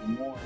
for more.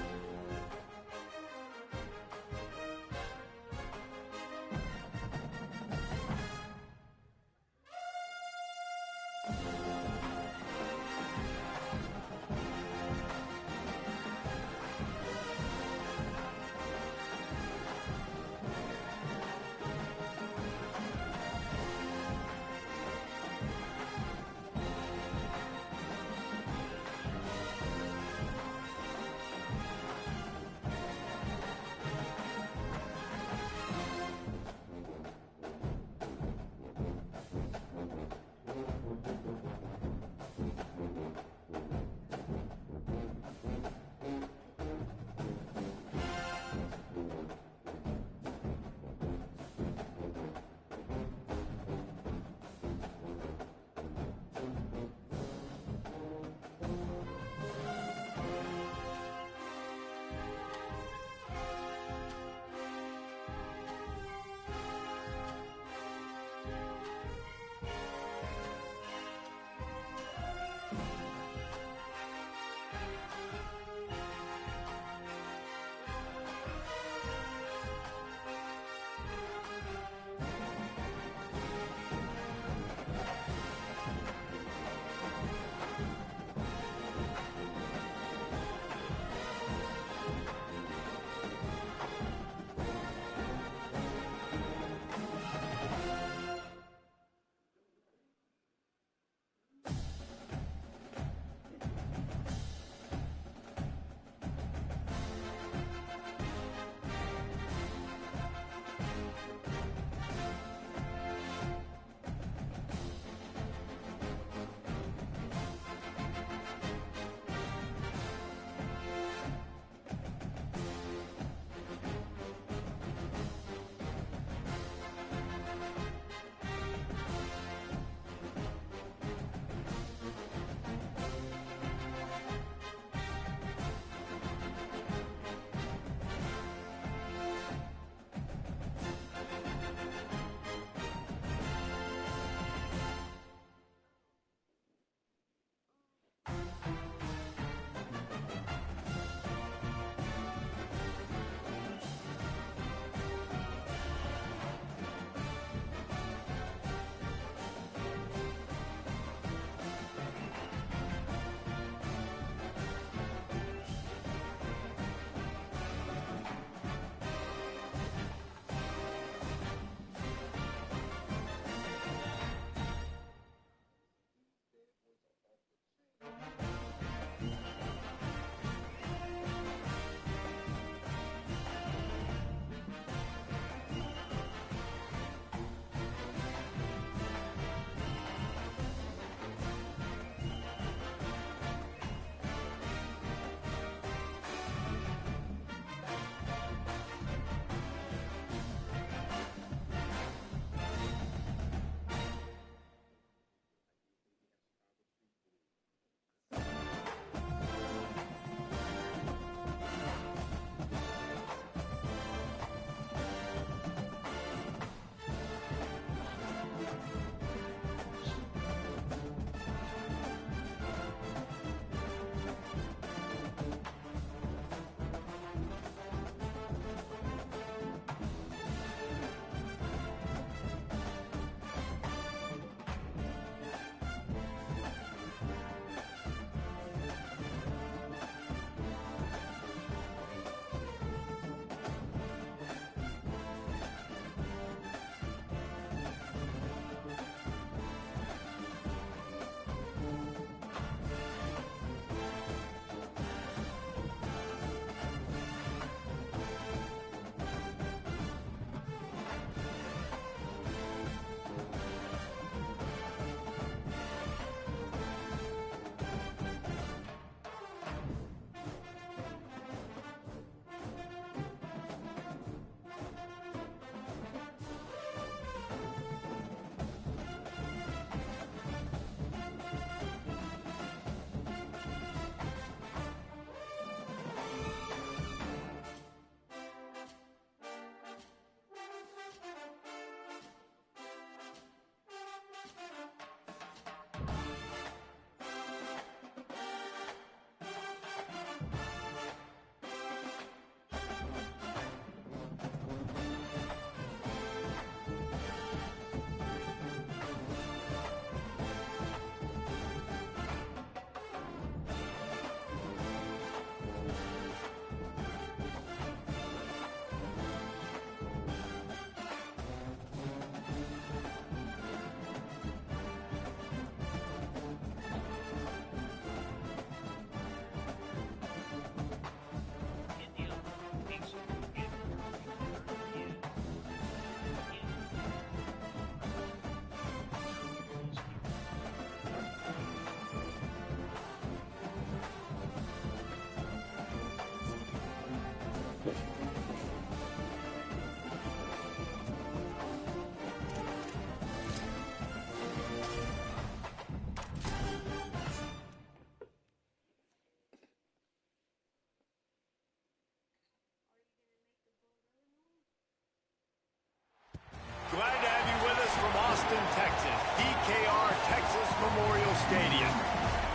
Stadium.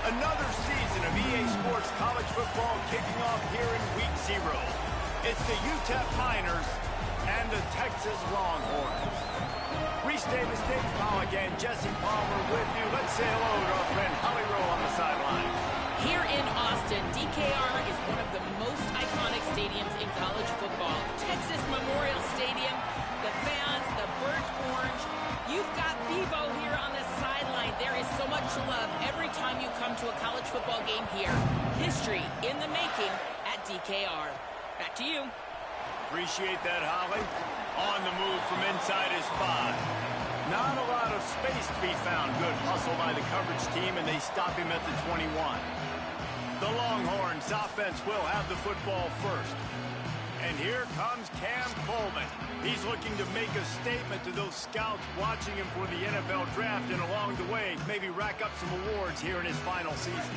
Another season of EA Sports college football kicking off here in Week 0. It's the UTEP Miners and the Texas Longhorns. Reese Davis, Dave Pollock, and Jesse Palmer with you. Let's say hello to our friend Holly Rowe on the sideline. Here in Austin, DKR is one of the most iconic stadiums in college football. Texas Memorial Stadium, the fans, the burnt orange. You've got Bevo here on the sideline. There is so much love every time you come to a college football game here. History in the making at DKR. Back to you. Appreciate that, Holly. On the move from inside his 5. Not a lot of space to be found. Good hustle by the coverage team, and they stop him at the 21. The Longhorns offense will have the football first. And here comes Cam Coleman. He's looking to make a statement to those scouts watching him for the NFL draft, and along the way, maybe rack up some awards here in his final season.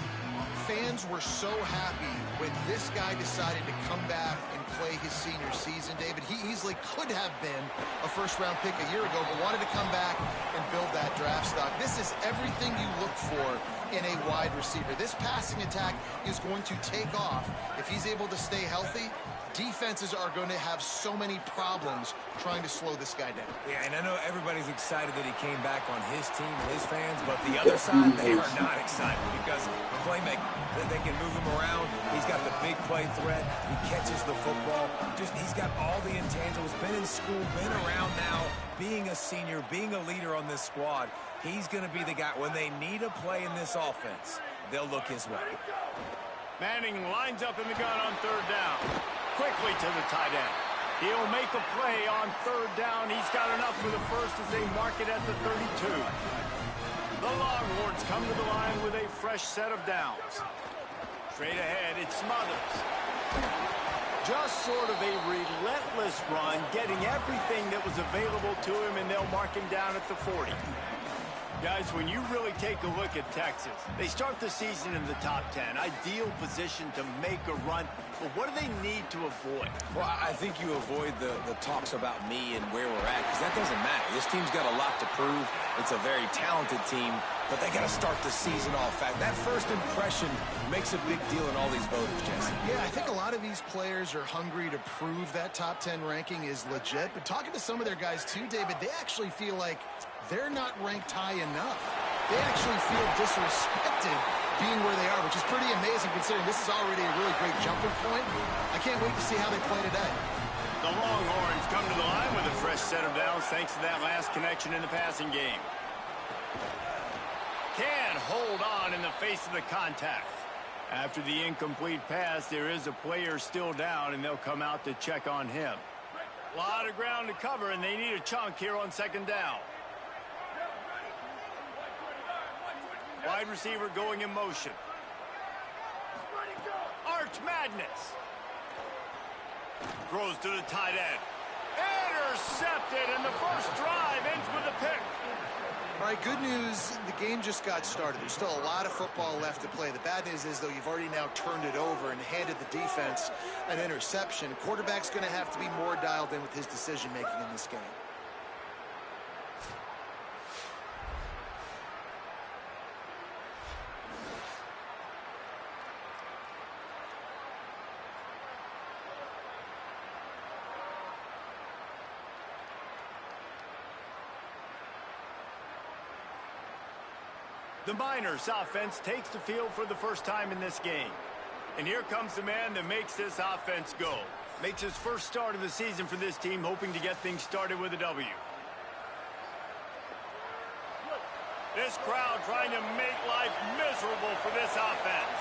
Fans were so happy when this guy decided to come back and play his senior season, David. He easily could have been a first-round pick a year ago, but wanted to come back and build that draft stock. This is everything you look for in a wide receiver. This passing attack is going to take off. If he's able to stay healthy, defenses are going to have so many problems trying to slow this guy down. Yeah, and I know everybody's excited that he came back on his team and his fans, but the other side, they are not excited because the playmaker, they can move him around. He's got the big play threat. He catches the football. He's got all the intangibles. Been in school, been around now, being a senior, being a leader on this squad. He's going to be the guy. When they need a play in this offense, they'll look his way. Manning lines up in the gun on 3rd down. Quickly to the tight end. He'll make a play on 3rd down. He's got enough for the first as they mark it at the 32. The Longhorns come to the line with a fresh set of downs. Straight ahead, it's Smothers. Just sort of a relentless run, getting everything that was available to him, and they'll mark him down at the 40. Guys, when you really take a look at Texas, they start the season in the top 10. Ideal position to make a run. But what do they need to avoid? Well, I think you avoid the talks about me and where we're at, because that doesn't matter. This team's got a lot to prove. It's a very talented team, but they got to start the season off fast. That first impression makes a big deal in all these voters, Jesse. Yeah, I think a lot of these players are hungry to prove that top 10 ranking is legit. But talking to some of their guys too, David, they actually feel like they're not ranked high enough. They actually feel disrespected being where they are, which is pretty amazing considering this is already a really great jumping point. I can't wait to see how they play today. The Longhorns come to the line with a fresh set of downs thanks to that last connection in the passing game. Can hold on in the face of the contact. After the incomplete pass, there is a player still down, and they'll come out to check on him. A lot of ground to cover, and they need a chunk here on 2nd down. Wide receiver going in motion. Arch Madness. Throws to the tight end. Intercepted, and the first drive ends with a pick. All right, good news, the game just got started. There's still a lot of football left to play. The bad news is, though, you've already now turned it over and handed the defense an interception. Quarterback's going to have to be more dialed in with his decision-making in this game. The Miners offense takes the field for the first time in this game. And here comes the man that makes this offense go. Makes his first start of the season for this team, hoping to get things started with a W. This crowd trying to make life miserable for this offense.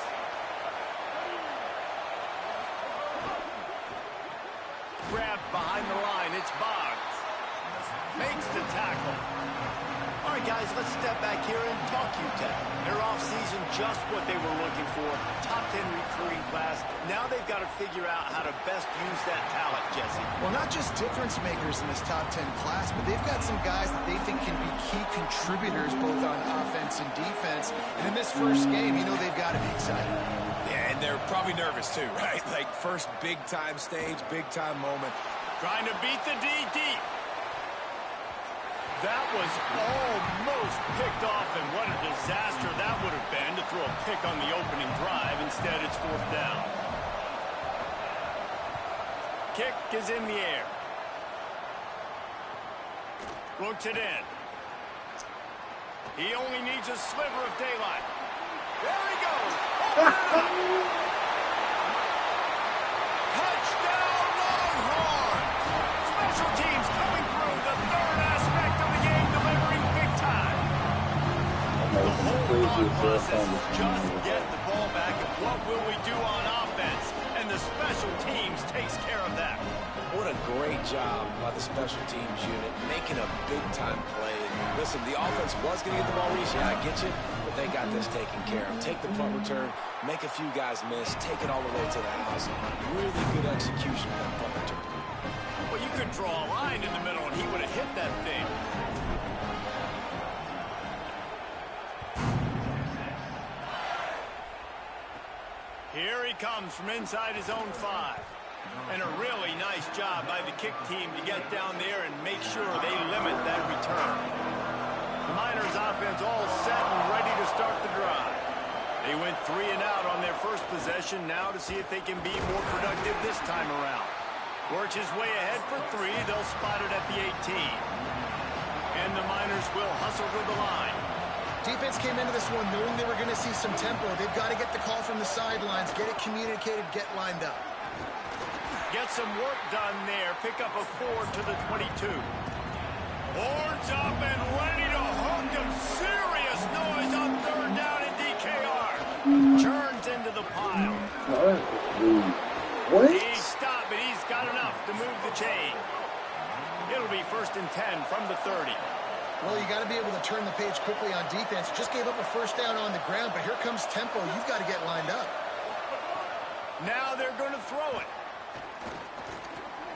Grabbed behind the line, it's Boggs. Makes the tackle. All right, guys, let's step back here and talk UTEP. Their offseason, just what they were looking for. Top 10 recruiting class. Now they've got to figure out how to best use that talent, Jesse. Well, not just difference makers in this top 10 class, but they've got some guys that they think can be key contributors both on offense and defense. And in this first game, you know they've got to be excited. Yeah, and they're probably nervous too, right? Like first big-time stage, big-time moment. Trying to beat the D deep. That was almost picked off, and what a disaster that would pick on the opening drive. Instead, it's 4th down. Kick is in the air. Looks it in. He only needs a sliver of daylight. There he goes. Touchdown, Longhorns! Special teams coming through, the third aspect of the game, delivering big time. The whole thought process is just get the ball back, and what will we do on offense? And the special teams takes care of that. What a great job by the special teams unit, making a big-time play. Listen, the offense was going to get the ball, Reese. Yeah, I get you, but they got this taken care of. Take the punt return, make a few guys miss, take it all the way to the house. Really good execution of that punt return. Well, you could draw a line in the middle, and he would have hit that thing. Here he comes from inside his own 5. And a really nice job by the kick team to get down there and make sure they limit that return. The Miners offense all set and ready to start the drive. They went 3 and out on their first possession, now to see if they can be more productive this time around. Works his way ahead for 3. They'll spot it at the 18. And the Miners will hustle to the line. Defense came into this one knowing they were going to see some tempo. They've got to get the call from the sidelines, get it communicated, get lined up. Get some work done there. Pick up a 4 to the 22. Horns up and ready to hook him. Serious noise on 3rd down in DKR. Turns into the pile. What? He stopped, but he's got enough to move the chain. It'll be 1st and 10 from the 30. Well, you got to be able to turn the page quickly on defense. Just gave up a 1st down on the ground, but here comes tempo. You've got to get lined up. Now they're going to throw it.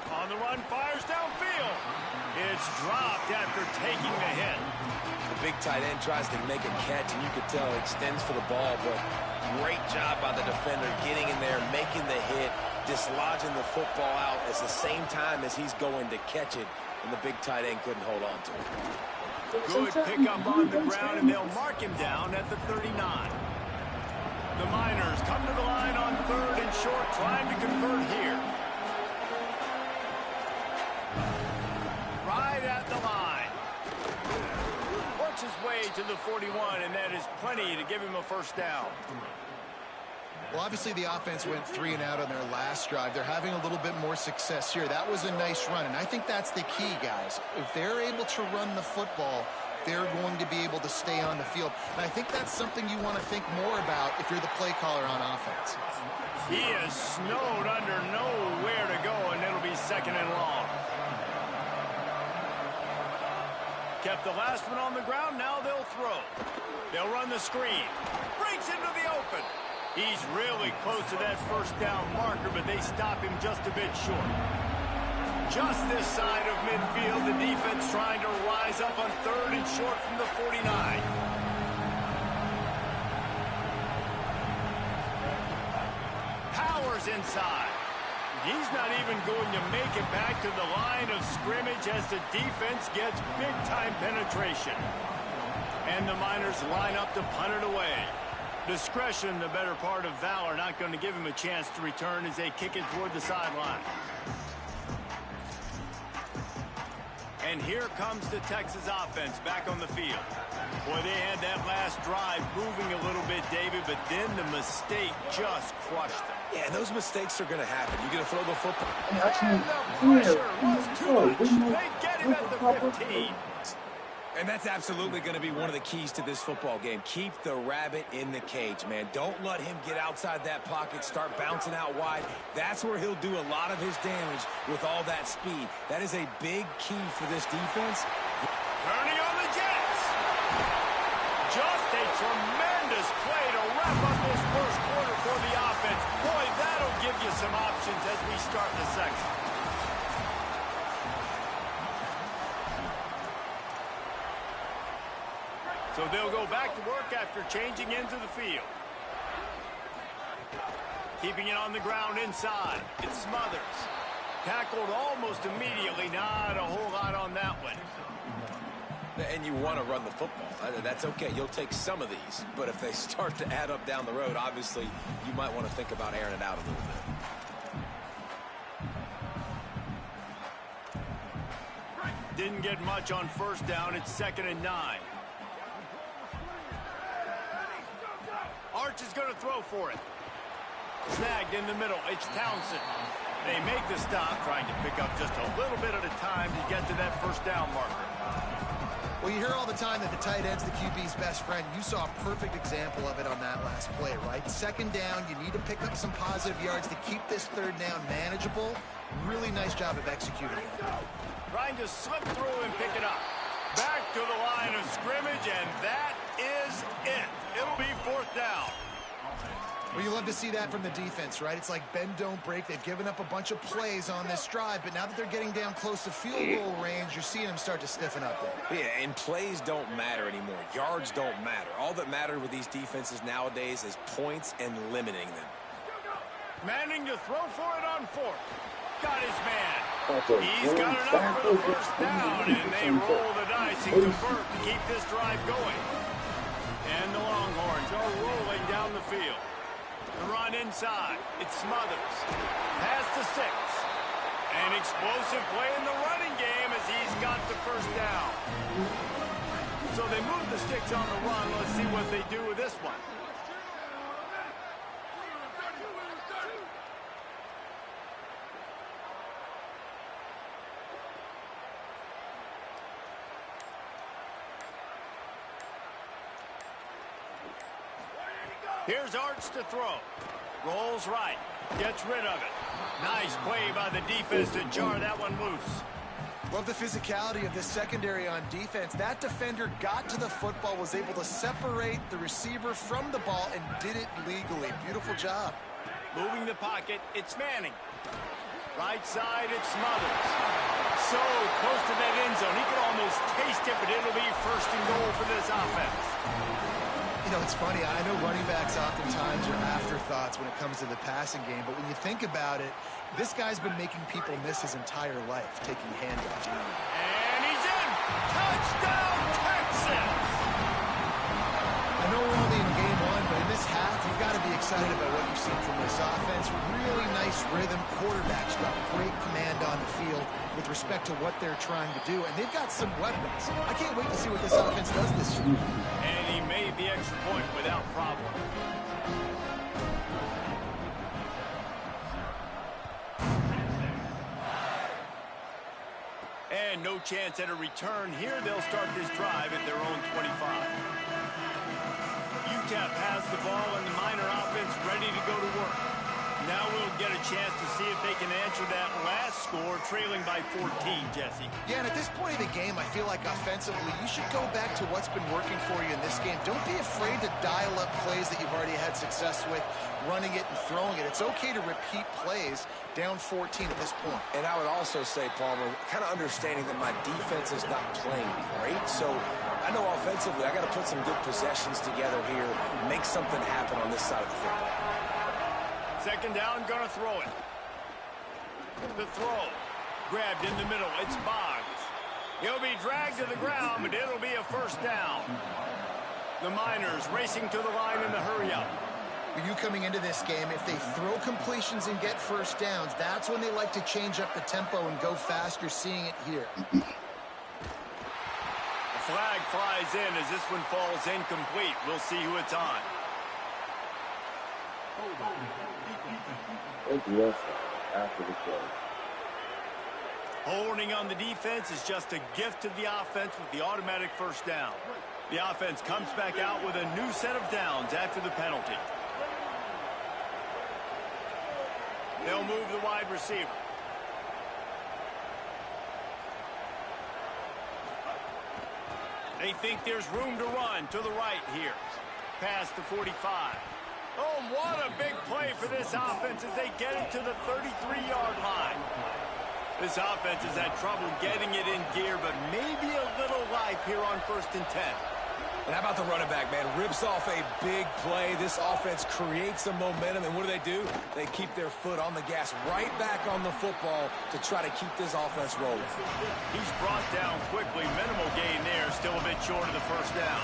On the run, fires downfield. It's dropped after taking the hit. The big tight end tries to make a catch, and you could tell he extends for the ball, but great job by the defender getting in there, making the hit, dislodging the football out at the same time as he's going to catch it, and the big tight end couldn't hold on to it. Good pickup on the ground, and they'll mark him down at the 39. The Miners come to the line on 3rd and short, trying to convert here. Right at the line. Works his way to the 41, and that is plenty to give him a 1st down. Well, obviously the offense went 3 and out on their last drive. They're having a little bit more success here. That was a nice run, and I think that's the key, guys. If they're able to run the football, they're going to be able to stay on the field. And I think that's something you want to think more about if you're the play caller on offense. He is snowed under nowhere to go, and it'll be 2nd and long. Kept the last one on the ground, now they'll throw. They'll run the screen. Breaks into the open. He's really close to that 1st down marker, but they stop him just a bit short. Just this side of midfield, the defense trying to rise up on 3rd and short from the 49. Powers inside. He's not even going to make it back to the line of scrimmage as the defense gets big-time penetration. And the Miners line up to punt it away. Discretion, the better part of valor, not going to give him a chance to return as they kick it toward the sideline. And here comes the Texas offense back on the field. Boy, they had that last drive moving a little bit, David, but then the mistake just crushed them. Yeah, and those mistakes are going to happen. You're going to throw the football. And the pressure was too much. They get him at the 15. And that's absolutely going to be one of the keys to this football game. Keep the rabbit in the cage, man. Don't let him get outside that pocket, start bouncing out wide. That's where he'll do a lot of his damage with all that speed. That is a big key for this defense. Turning on the Jets. Just a tremendous play to wrap up this 1st quarter for the offense. Boy, that'll give you some options as we start the 2nd. So they'll go back to work after changing into the field. Keeping it on the ground inside. It's Smothers. Tackled almost immediately. Not a whole lot on that one. And you want to run the football. That's okay. You'll take some of these. But if they start to add up down the road, obviously, you might want to think about airing it out a little bit. Didn't get much on first down. It's 2nd and 9. Arch is going to throw for it. Snagged in the middle. It's Townsend. They make the stop, trying to pick up just a little bit at a time to get to that first down marker. Well, you hear all the time that the tight end's the QB's best friend. You saw a perfect example of it on that last play, right? 2nd down, you need to pick up some positive yards to keep this 3rd down manageable. Really nice job of executing it. Trying to slip through and pick it up. Back to the line of scrimmage, and that is it. It'll be 4th down. Well, you love to see that from the defense, right? It's like bend, don't break. They've given up a bunch of plays on this drive, but now that they're getting down close to field goal range, you're seeing them start to stiffen up there. Yeah, and plays don't matter anymore. Yards don't matter. All that matters with these defenses nowadays is points and limiting them. Manning to throw for it on 4th. Got his man. He's got enough for the first down, and they roll the dice and convert to keep this drive going. And the Longhorns are rolling down the field. The run inside. It's Smothers. Pass to 6. An explosive play in the running game as he's got the first down. So they move the sticks on the run. Let's see what they do with this one. Here's Arch to throw. Rolls right. Gets rid of it. Nice play by the defense to jar that one loose. Love the physicality of this secondary on defense. That defender got to the football, was able to separate the receiver from the ball, and did it legally. Beautiful job. Moving the pocket, it's Manning. Right side, it's Smothers. So close to that end zone. He could almost taste it, but it'll be 1st and goal for this offense. You know, it's funny. I know running backs oftentimes are afterthoughts when it comes to the passing game, but when you think about it, this guy's been making people miss his entire life taking handoffs. And he's in! Touchdown, Texas! I know we're only in game 1, but in this half, you've got to be excited about what you've seen from this offense. Really nice rhythm. Quarterback's got great command on the field with respect to what they're trying to do, and they've got some weapons. I can't wait to see what this offense does this year. And he made the extra point without problem. And no chance at a return here. They'll start this drive at their own 25. UTEP has the ball, and the Miner offense ready to go to work. Now we'll get a chance to see if they can answer that last score, trailing by 14, Jesse. Yeah, and at this point of the game, I feel like offensively, you should go back to what's been working for you in this game. Don't be afraid to dial up plays that you've already had success with, running it and throwing it. It's okay to repeat plays down 14 at this point. And I would also say, Palmer, kind of understanding that my defense is not playing great, so I know offensively I got to put some good possessions together here, make something happen on this side of the football. 2nd down, gonna throw it. The throw. Grabbed in the middle. It's Boggs. He'll be dragged to the ground, but it'll be a 1st down. The Miners racing to the line in the hurry-up. You coming into this game, if they throw completions and get 1st downs, that's when they like to change up the tempo and go fast. You're seeing it here. The flag flies in as this one falls incomplete. We'll see who it's on. After the play. Holding on the defense is just a gift to the offense with the automatic 1st down. The offense comes back out with a new set of downs after the penalty. They'll move the wide receiver. They think there's room to run to the right here. Past the 45. Oh, what a big play for this offense as they get it to the 33-yard line. This offense has had trouble getting it in gear, but maybe a little life here on 1st and 10. And how about the running back, man? Rips off a big play. This offense creates some momentum, and what do? They keep their foot on the gas, right back on the football to try to keep this offense rolling. He's brought down quickly. Minimal gain there, still a bit short of the first down.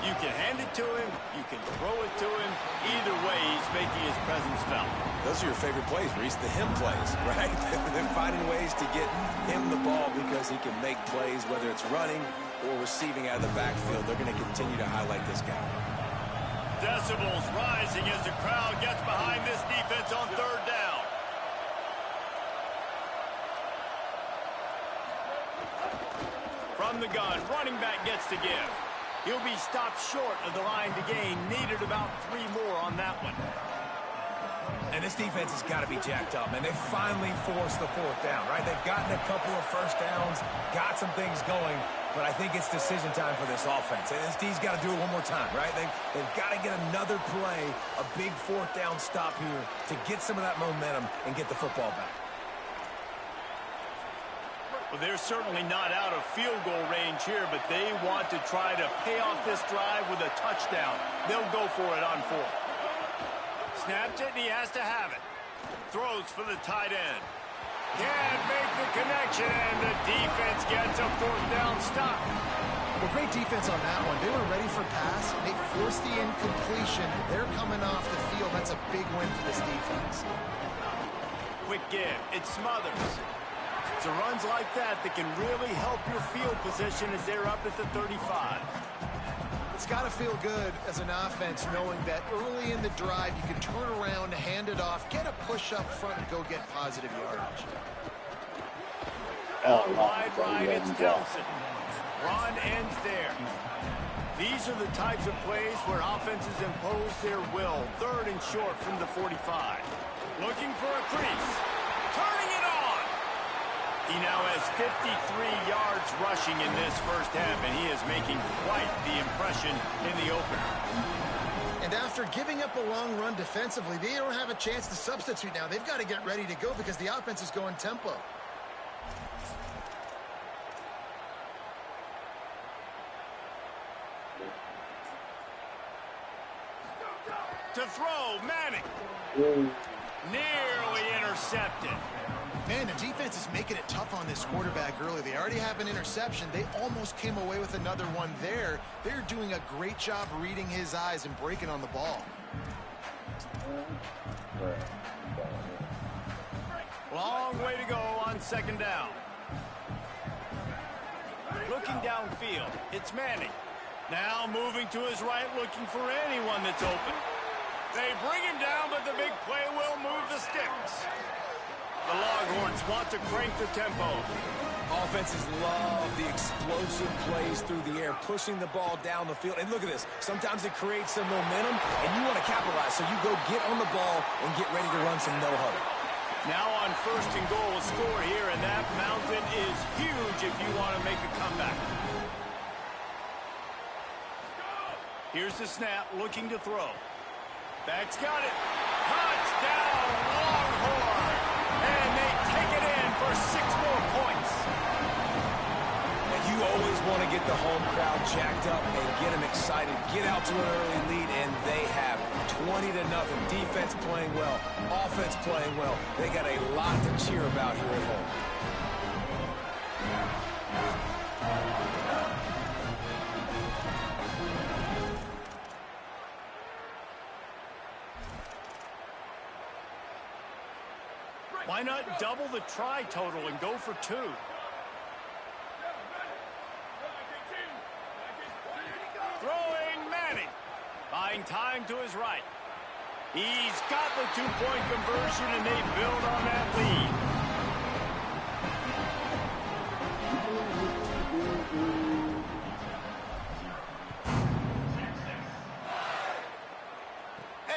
You can hand it to him, you can throw it to him. Either way, he's making his presence felt. Those are your favorite plays, Reese, the him plays, right? They're finding ways to get him the ball because he can make plays, whether it's running or receiving out of the backfield. They're going to continue to highlight this guy. Decibels rising as the crowd gets behind this defense on third down. From the gun, running back gets to give. He'll be stopped short of the line to gain. Needed about 3 more on that one. And this defense has got to be jacked up, man. They finally forced the fourth down, right? They've gotten a couple of first downs, got some things going, but I think it's decision time for this offense. And this D's got to do it one more time, right? They've got to get another play, a big fourth down stop here to get some of that momentum and get the football back. Well, they're certainly not out of field goal range here, but they want to try to pay off this drive with a touchdown. They'll go for it on 4th. Snapped it, and he has to have it. Throws for the tight end. Can't make the connection, and the defense gets a fourth down stop. Well, great defense on that one. They were ready for pass. They forced the incompletion. They're coming off the field. That's a big win for this defense. Quick give. It smothers. It's a runs like that that can really help your field position as they're up at the 35. It's got to feel good as an offense knowing that early in the drive you can turn around, hand it off, get a push up front, and go get positive yardage. Out wide right, it's Townsend. Run ends there. These are the types of plays where offenses impose their will. 3rd and short from the 45. Looking for a crease. Turning it on. He now has 53 yards rushing in this first half, and he is making quite the impression in the opener. And after giving up a long run defensively, they don't have a chance to substitute now. They've got to get ready to go because the offense is going tempo. To throw, Manning. Nearly intercepted. Man, the defense is making it tough on this quarterback early. They already have an interception. They almost came away with another one there. They're doing a great job reading his eyes and breaking on the ball. Long way to go on 2nd down. Looking downfield, it's Manning. Now moving to his right, looking for anyone that's open. They bring him down, but the big play will move the sticks. The Longhorns want to crank the tempo. Offenses love the explosive plays through the air, pushing the ball down the field. And look at this. Sometimes it creates some momentum, and you want to capitalize. So you go get on the ball and get ready to run some no-huddle. Now on 1st and goal, a score here, and that mountain is huge if you want to make a comeback. Here's the snap, looking to throw. Back's got it. Touchdown, Longhorn! And they take it in for 6 more points. And you always want to get the home crowd jacked up and get them excited. Get out to an early lead, and they have 20-0. Defense playing well, offense playing well. They got a lot to cheer about here at home. Why not double the try total and go for 2? Throwing Manning. Buying time to his right. He's got the 2-point conversion, and they build on that lead.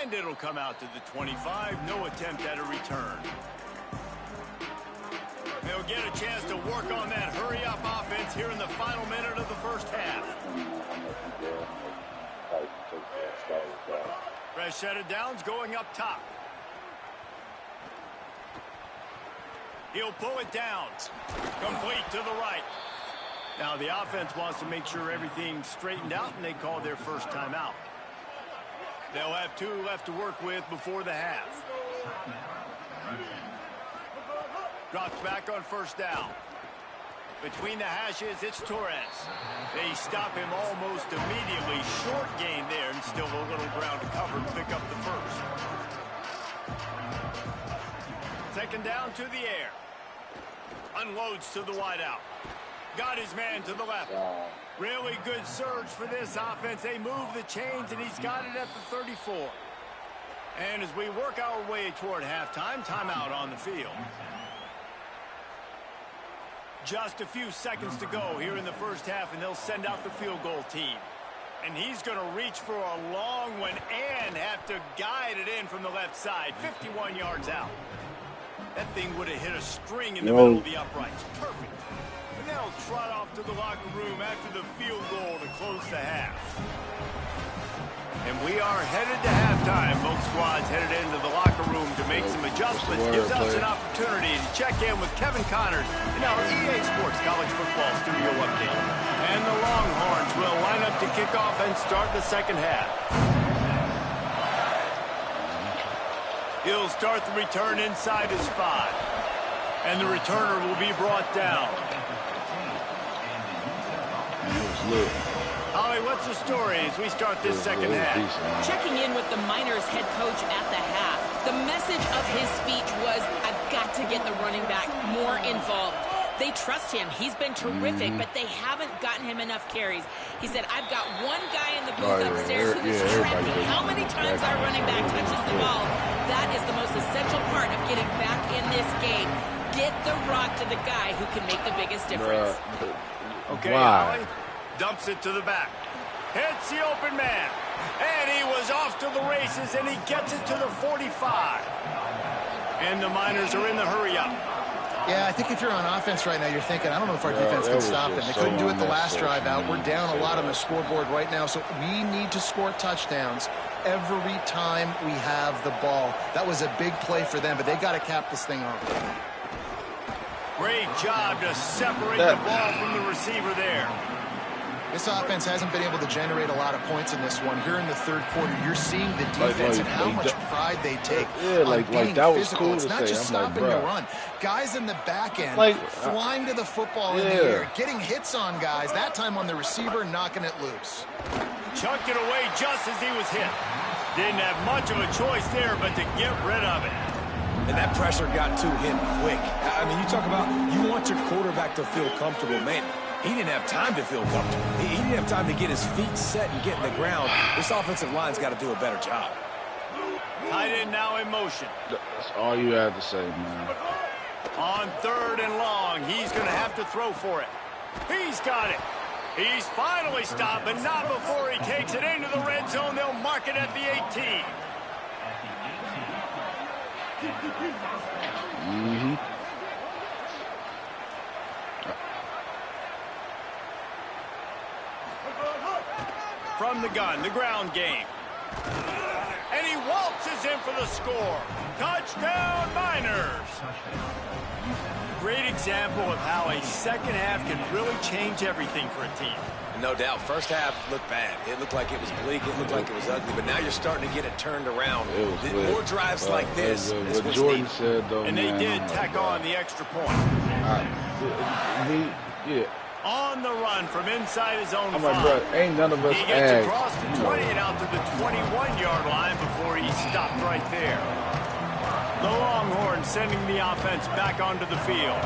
And it'll come out to the 25. No attempt at a return. They'll get a chance to work on that hurry-up offense here in the final minute of the first half. Fresh set of downs going up top. He'll pull it down. Complete to the right. Now the offense wants to make sure everything's straightened out, and they call their first timeout. They'll have 2 left to work with before the half. Drops back on first down. Between the hashes, it's Torres. They stop him almost immediately. Short gain there, and still a little ground to cover to pick up the first. Second down to the air. Unloads to the wideout. Got his man to the left. Really good surge for this offense. They move the chains, and he's got it at the 34. And as we work our way toward halftime, timeout on the field. Just a few seconds to go here in the first half, and they'll send out the field goal team. And he's going to reach for a long one and have to guide it in from the left side. 51 yards out. That thing would have hit a string in the middle of the uprights. Perfect. And they'll trot off to the locker room after the field goal to close the half. And we are headed to halftime. Both squads headed into the locker room to make some adjustments. Gives us an opportunity to check in with Kevin Connors in our EA Sports College Football Studio Update. And the Longhorns will line up to kick off and start the second half. He'll start the return inside his 5. And the returner will be brought down. Holly, what's the story as we start this second half? Checking in with the Miners head coach at the half. The message of his speech was, I've got to get the running back more involved. They trust him. He's been terrific, but they haven't gotten him enough carries. He said, I've got one guy in the booth upstairs who is tracking how many times our running back touches the ball. That is the most essential part of getting back in this game. Get the rock to the guy who can make the biggest difference. Okay, Holly. Dumps it to the back. Hits the open man. And he was off to the races, and he gets it to the 45. And the Miners are in the hurry-up. Yeah, I think if you're on offense right now, you're thinking, I don't know if our defense can stop them. They couldn't do it the last drive out. We're down a lot on the scoreboard right now, so we need to score touchdowns every time we have the ball. That was a big play for them, but they got to cap this thing off. Great job to separate the ball from the receiver there. This offense hasn't been able to generate a lot of points in this one. Here in the third quarter, you're seeing the defense and how much pride they take on being that was physical. cool It's not just stopping the run. Guys in the back end flying to the football in the air, getting hits on guys, that time on the receiver, knocking it loose. Chucked it away just as he was hit. Didn't have much of a choice there but to get rid of it. And that pressure got to him quick. I mean, you talk about you want your quarterback to feel comfortable. Man, he didn't have time to feel comfortable. He didn't have time to get his feet set and get in the ground. This offensive line's got to do a better job. Tight end now in motion. That's all you have to say, man. On 3rd and long, he's going to have to throw for it. He's got it. He's finally stopped, but not before he takes it into the red zone. They'll mark it at the 18. From the gun, the ground game. And he waltzes in for the score. Touchdown, Miners. Great example of how a second half can really change everything for a team. No doubt. First half looked bad. It looked like it was bleak. It looked like it was ugly. But now you're starting to get it turned around. More drives like this. What Jordan said, though, and they did tack on the extra point. On the run from inside his own 5. Ain't none of us he gets across the 20 and out to the 21-yard line before he stopped right there. The Longhorns sending the offense back onto the field.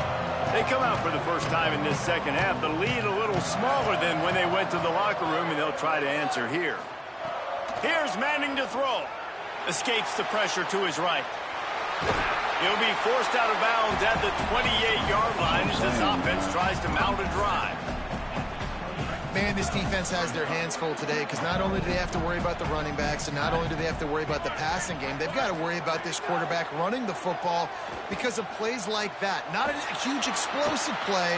They come out for the first time in this second half. The lead a little smaller than when they went to the locker room, and they'll try to answer here. Here's Manning to throw. Escapes the pressure to his right. He'll be forced out of bounds at the 28-yard line as this offense tries to mount a drive. Man, this defense has their hands full today because not only do they have to worry about the running backs and not only do they have to worry about the passing game, they've got to worry about this quarterback running the football because of plays like that. Not a huge explosive play,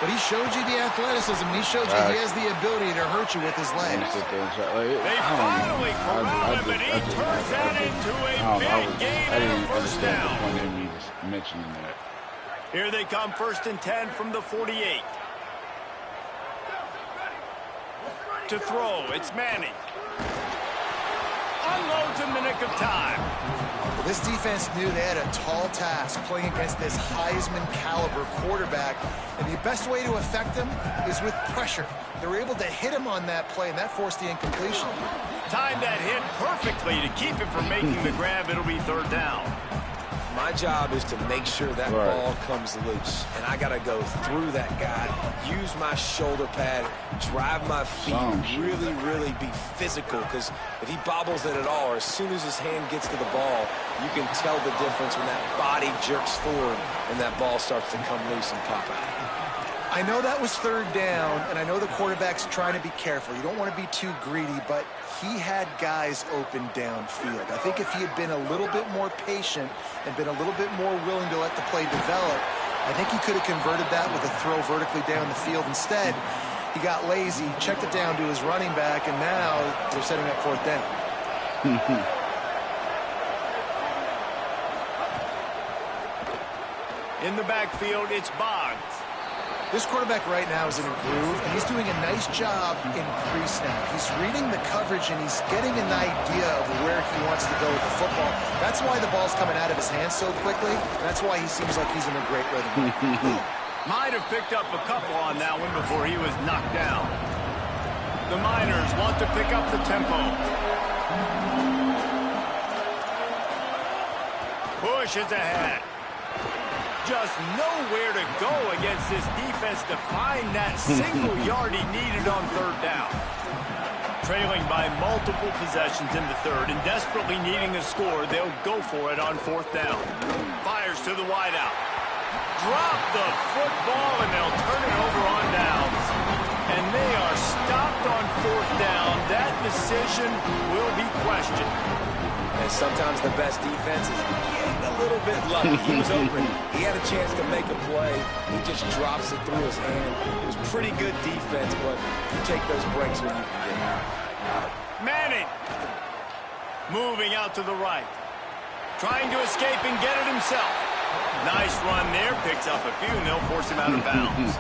but he showed you the athleticism. He showed you he has the ability to hurt you with his legs. They finally corral him, but he turns that into a big gain and first down. Mentioning that. Here they come, 1st and 10 from the 48. to throw. It's Manning. Unloads in the nick of time. Well, this defense knew they had a tall task playing against this Heisman caliber quarterback, and the best way to affect him is with pressure. They were able to hit him on that play, and that forced the incompletion. Timed that hit perfectly to keep him from making the grab. It'll be third down. My job is to make sure that ball comes loose, and I got to go through that guy, use my shoulder pad, drive my feet, really, really be physical, because if he bobbles it at all, or as soon as his hand gets to the ball, you can tell the difference when that body jerks forward and that ball starts to come loose and pop out. I know that was third down, and I know the quarterback's trying to be careful. You don't want to be too greedy, but he had guys open downfield. I think if he had been a little bit more patient and been a little bit more willing to let the play develop, I think he could have converted that with a throw vertically down the field. Instead, he got lazy, checked it down to his running back, and now they're setting up fourth down. In the backfield, it's Boggs. This quarterback right now is in a groove, and he's doing a nice job in crease now. He's reading the coverage, and he's getting an idea of where he wants to go with the football. That's why the ball's coming out of his hands so quickly. That's why he seems like he's in a great rhythm. Might have picked up a couple on that one before he was knocked down. The Miners want to pick up the tempo. Push is ahead. Just nowhere to go against this defense to find that single yard he needed on third down. Trailing by multiple possessions in the third and desperately needing a score, they'll go for it on fourth down. Fires to the wideout. Drop the football and they'll turn it over on downs. And they are stopped on fourth down. That decision will be questioned. And sometimes the best defense is getting a little bit lucky. He was open. He had a chance to make a play. He just drops it through his hand. It was pretty good defense, but you take those breaks when you can get them. Manning. Moving out to the right. Trying to escape and get it himself. Nice run there. Picks up a few, and they'll force him out of bounds.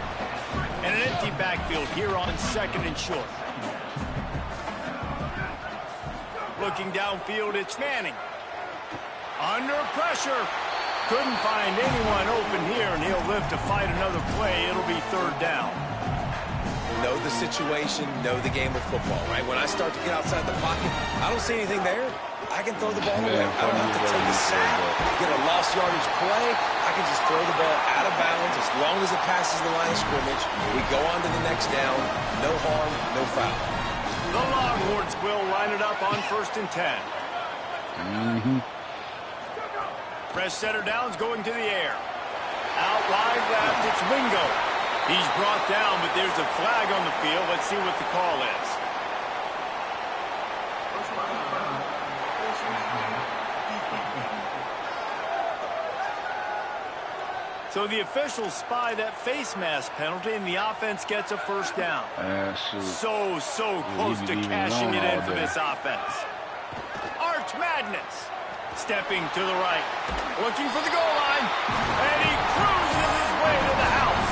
And an empty backfield here on second and short. Looking downfield, it's Manning. Under pressure. Couldn't find anyone open here, and he'll live to fight another play. It'll be third down. Know the situation, know the game of football, right? When I start to get outside the pocket, I don't see anything there. I can throw the ball away. I don't have to take a sack, get a lost yardage play. I can just throw the ball out of bounds as long as it passes the line of scrimmage. We go on to the next down. No harm, no foul. The Longhorns will line it up on 1st and 10. Fresh setter downs going to the air. Out wide left, it's Wingo. He's brought down, but there's a flag on the field. Let's see what the call is. So the officials spy that face mask penalty, and the offense gets a first down. So close to cashing it in for this offense. Arch Madness. Stepping to the right. Looking for the goal line. And he cruises his way to the house.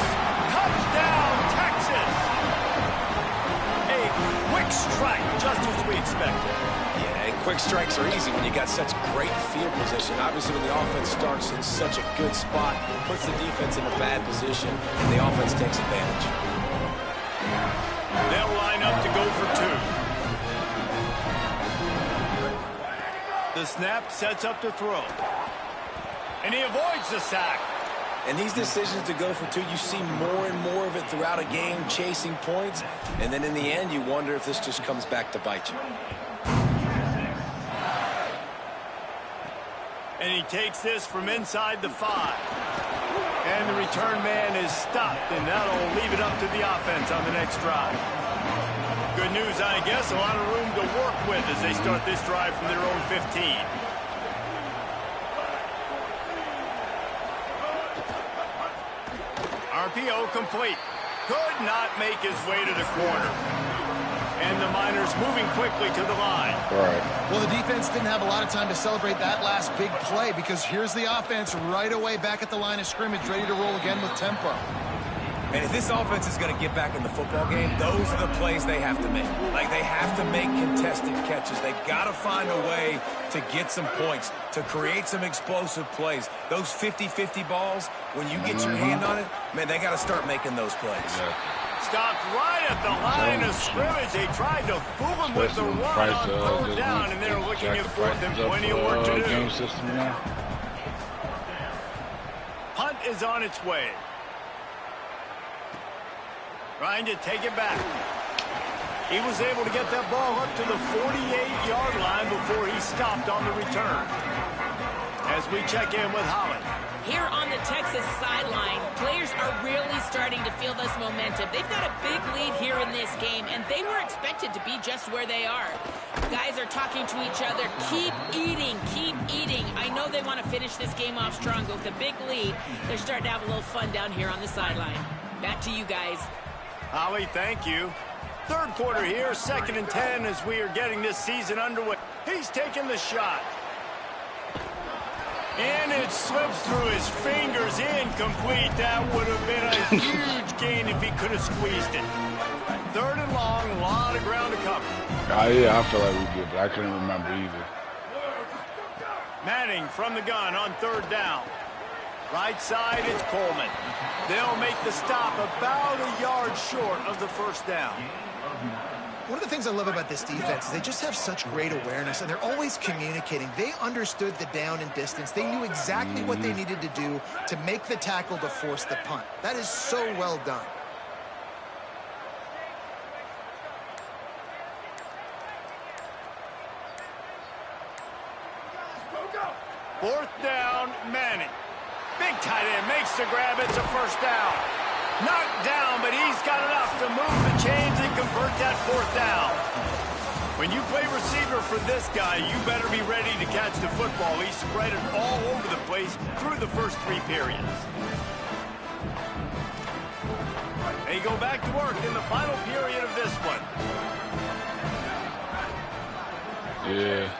Touchdown, Texas. A quick strike, just as we expected. Yeah, and quick strikes are easy when you got such great field position. Obviously, when the offense starts in such a good spot, puts the defense in a bad position, and the offense takes advantage. They'll line up to go for two. The snap sets up to throw. And he avoids the sack. And these decisions to go for two, you see more and more of it throughout a game, chasing points. And then in the end, you wonder if this just comes back to bite you. And he takes this from inside the 5. And the return man is stopped, and that'll leave it up to the offense on the next drive. Good news, I guess, a lot of room to work with as they start this drive from their own 15. RPO complete. Could not make his way to the corner. And the Miners moving quickly to the line. Well, the defense didn't have a lot of time to celebrate that last big play, because here's the offense right away back at the line of scrimmage, ready to roll again with tempo. And if this offense is going to get back in the football game, those are the plays they have to make. Like, they have to make contested catches. They've got to find a way to get some points, to create some explosive plays. Those 50-50 balls, when you get your hand on it, man, they got to start making those plays. Stopped right at the line of scrimmage. They tried to fool him with the run on third down, and they're looking at fourth and plenty of work to do. Punt is on its way. Trying to take it back. He was able to get that ball up to the 48-yard line before he stopped on the return. As we check in with Holly. Here on the Texas sideline, players are really starting to feel this momentum. They've got a big lead here in this game, and they were expected to be just where they are. Guys are talking to each other. Keep eating, keep eating. I know they want to finish this game off strong, but with a big lead, they're starting to have a little fun down here on the sideline. Back to you guys. Holly, thank you. Third quarter here, 2nd and 10 as we are getting this season underway. He's taking the shot. And it slips through his fingers, incomplete. That would have been a huge gain if he could have squeezed it. 3rd and long, a lot of ground to cover. Yeah, I feel like we did, but I couldn't remember either. Manning from the gun on 3rd down. Right side, it's Coleman. They'll make the stop about a yard short of the 1st down. One of the things I love about this defense is they just have such great awareness, and they're always communicating. They understood the down and distance. They knew exactly what they needed to do to make the tackle to force the punt. That is so well done. Fourth down, Manning. Big tight end makes the grab. It's a 1st down. Knocked down, but he's got enough to move the chains and convert that 4th down. When you play receiver for this guy, you better be ready to catch the football. He's spread it all over the place through the first 3 periods. They go back to work in the final period of this one. Yeah.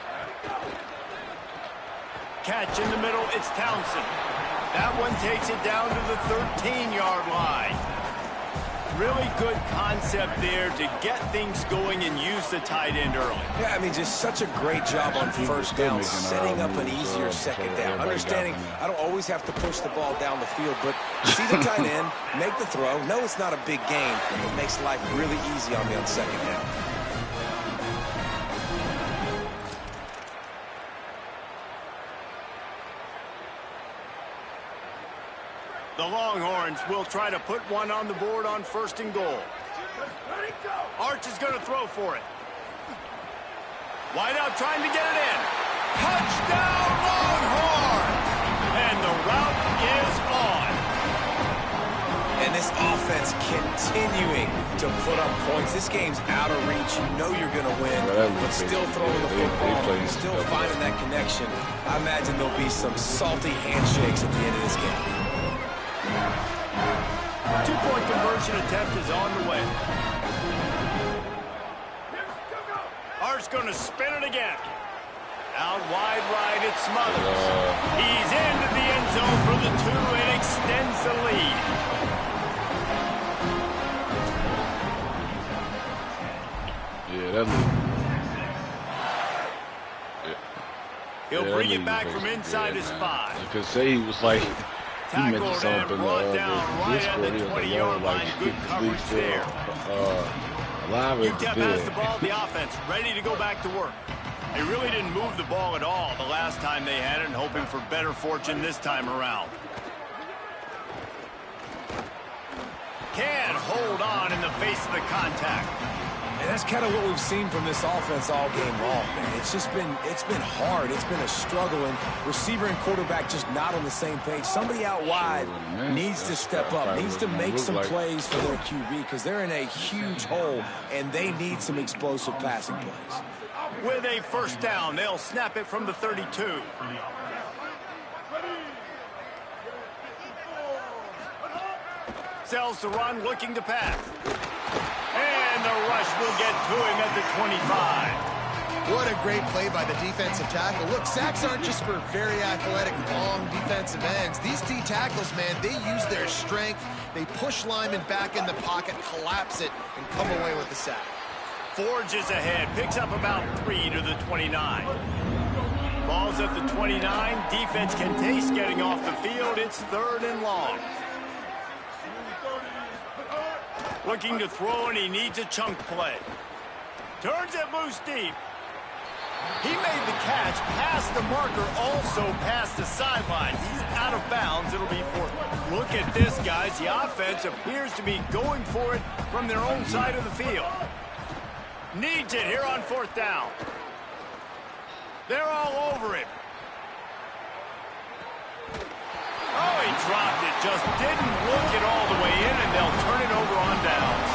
Catch in the middle, it's Townsend. That one takes it down to the 13-yard line. Really good concept there to get things going and use the tight end early. Yeah, I mean, just such a great job on 1st down, setting up an easier 2nd down. Understanding I don't always have to push the ball down the field, but see the tight end, make the throw. No, it's not a big gain. It makes life really easy on me on 2nd down. The Longhorns will try to put one on the board on 1st and goal. Arch is going to throw for it. Wideout trying to get it in. Touchdown, Longhorn! And the route is on. And this offense continuing to put up points. This game's out of reach. You know you're going to win, but still throwing the football, still finding that connection. I imagine there'll be some salty handshakes at the end of this game. 2-point conversion attempt is on the way. Art's going to spin it again. Out wide right, it's Smothers. He's into the end zone for the 2 and extends the lead. Yeah, that lead. He'll bring it back from inside his 5. You could say he was like, he mentioned Tackled and something brought down right at the Discord. He was like, 20-yard line. Good coverage there. Live is UTEP has the ball, the offense ready to go back to work. They really didn't move the ball at all the last time they had it, and hoping for better fortune this time around. Can't hold on in the face of the contact. And that's kind of what we've seen from this offense all game long, man. It's been hard. It's been a struggle, and receiver and quarterback just not on the same page. Somebody out wide needs to step up, needs to make some plays for their QB, because they're in a huge hole, and they need some explosive passing plays. With a 1st down, they'll snap it from the 32. Sells the run, looking to pass. And the rush will get to him at the 25. What a great play by the defensive tackle. Look, sacks aren't just for very athletic, long defensive ends. These D tackles, man, they use their strength. They push linemen back in the pocket, collapse it, and come away with the sack. Forges ahead, picks up about 3 to the 29. Ball's at the 29. Defense can taste getting off the field. It's 3rd and long. Looking to throw, and he needs a chunk play. Turns it loose deep. He made the catch past the marker, also past the sideline. He's out of bounds. It'll be 4th. Look at this, guys. The offense appears to be going for it from their own side of the field. Needs it here on 4th down. They're all over it. Oh, he dropped it. Just didn't look it all the way in, and they'll turn it over on downs.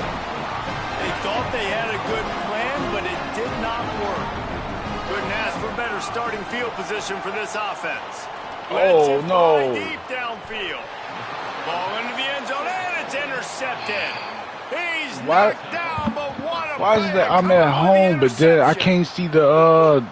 They thought they had a good plan, but it did not work. Couldn't ask for better starting field position for this offense. Oh, no. Deep downfield. Ball into the end zone, and it's intercepted. He's knocked down, but what a Why is that I'm at home, but then I can't see the,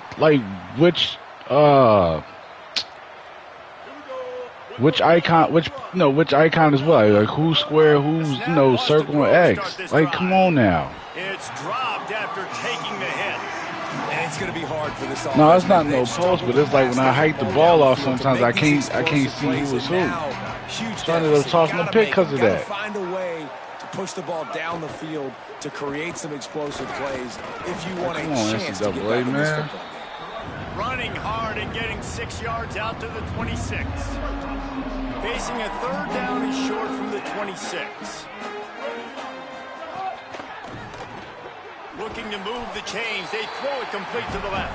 which icon, which icon is what? Like, who's square, who's, circle and X? Like, come on now. It's dropped after taking the hit. And it's going to be hard for this offense. No, it's not no post, but it's like when I hike the ball off, sometimes I can't see who was who. Trying to toss my pick because of that. Find a way to push the ball down the field to create some explosive plays if you want a chance to get back in this football game. Running hard and getting 6 yards out to the 26. Facing a 3rd down and short from the 26. Looking to move the chains. They throw it complete to the left.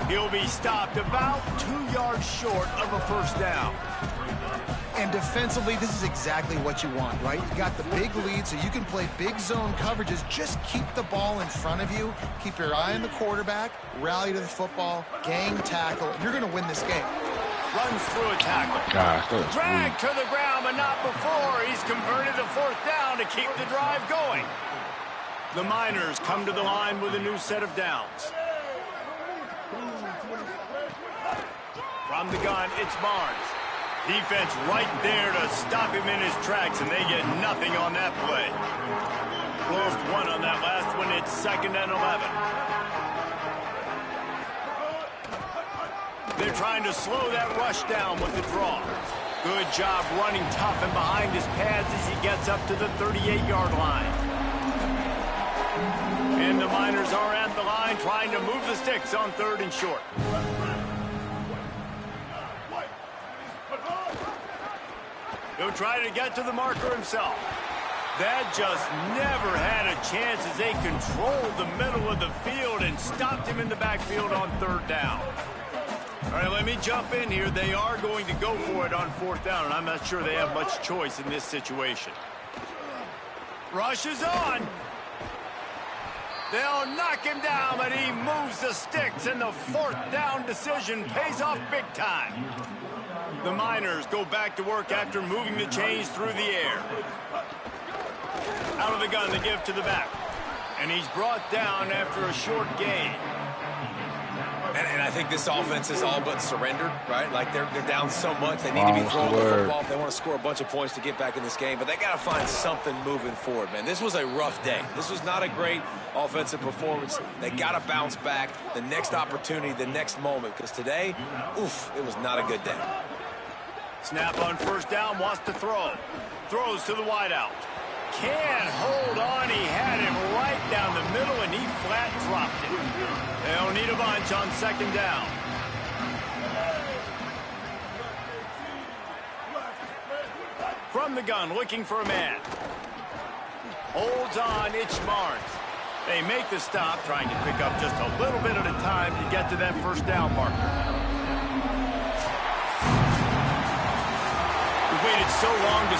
He'll be stopped about 2 yards short of a 1st down. And defensively, this is exactly what you want, right? You got the big lead, so you can play big zone coverages. Just keep the ball in front of you. Keep your eye on the quarterback. Rally to the football. Gang tackle. You're going to win this game. Runs through a tackle. Gosh, Drag to the ground, but not before. He's converted the 4th down to keep the drive going. The Miners come to the line with a new set of downs. From the gun, it's Barnes. Defense right there to stop him in his tracks, and they get nothing on that play. Lost 1 on that last one. It's 2nd and 11. They're trying to slow that rush down with the draw. Good job running tough and behind his pads as he gets up to the 38-yard line. And the Miners are at the line trying to move the sticks on 3rd and short. He'll try to get to the marker himself. That just never had a chance as they controlled the middle of the field and stopped him in the backfield on 3rd down. All right, let me jump in here. They are going to go for it on 4th down, and I'm not sure they have much choice in this situation. Rush is on. They'll knock him down, but he moves the sticks, and the 4th down decision pays off big time. The Miners go back to work after moving the chains through the air. Out of the gun, the give to the back. And he's brought down after a short gain. And I think this offense is all but surrendered, right? Like they're down so much. They need to be throwing the football if they want to score a bunch of points to get back in this game. But they got to find something moving forward, man. This was a rough day. This was not a great offensive performance. They got to bounce back the next opportunity, the next moment. Because today, oof, it was not a good day. Snap on 1st down, wants to throw. Throws to the wideout. Can't hold on. He had him right down the middle, and he flat dropped it. They'll need a bunch on 2nd down. From the gun, looking for a man. Holds on, it's Barnes. They make the stop, trying to pick up just a little bit at a time to get to that 1st down marker. We've waited so long to